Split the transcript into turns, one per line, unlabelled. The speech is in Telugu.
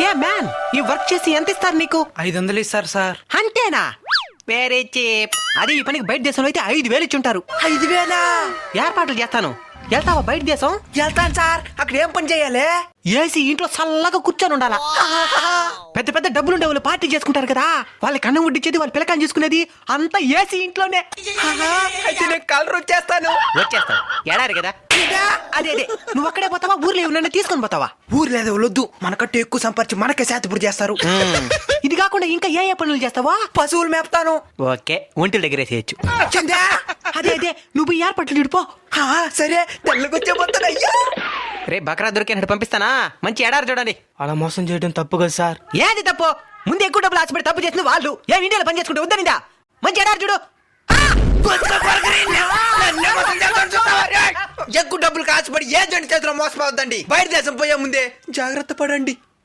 ఏ మ్యాన్, ఈ వర్క్ చేసి ఎంత ఇస్తారు నీకు?
500 ఇస్తారు సార్.
అంతేనా? వేరే చీప్. అది ఈ పనికి బయట దేశంలో అయితే 5,000 ఇచ్చుంటారు.
5,000?
ఏర్పాట్లు చేస్తాను. వెళ్తావా బయట దేశం?
వెళ్తాను సార్. అక్కడ ఏం పని చేయాలి?
ఏసీ ఇంట్లో చల్లగా కూర్చొని ఉండాలా. పెద్ద పెద్ద డబ్బులుండే వాళ్ళు పార్టీ చేసుకుంటారు కదా, వాళ్ళకి అన్నం వడ్డించేది, వాళ్ళ పిల్లకాయని చూసుకునేది అంతా ఏసీ ఇంట్లోనే.
అయితే నేను కలర్ వచ్చేస్తాను.
వచ్చేస్తాను. ఎడారు కదా. అదే అదే, నువ్వు అక్కడే పోతావా, ఊర్లో ఎవరినైనా తీసుకొని పోతావా?
ఊరు లేదు వద్దు, మనకంటే ఎక్కువ సంపర్చి మనకే శాతపూడి చేస్తారు.
ఇది కాకుండా ఇంకా ఏ పనులు చేస్తావా?
పశువులు మేపుతాను.
ఓకే, ఒంటిల దగ్గర వేసేయచ్చు.
చందా,
అదే అదే, నువ్వు ఈ ఏర్పాట్లు చూడిపో.
సరే తెల్లకొచ్చే పోతాను. అయ్యా
రే బకరా దొరికినట్టు పంపిస్తానా? మంచి ఎడారు చూడండి.
అలా మోసం చేయడం తప్పు కదా సార్.
ఏది తప్పు? ముందు ఎక్కువ డబ్బులు ఆశపడి తప్పు చేసిన వాళ్ళు ఏ ఇండియాలో పని చేసుకుంటే వద్దనిందా? మంచి ఎడారు చూడు.
ఎక్కువ డబ్బులు కాసుపడి ఏ జంట చేతిలో మోసపోవద్దండి. బయట దేశం పోయే ముందే జాగ్రత్త పడండి.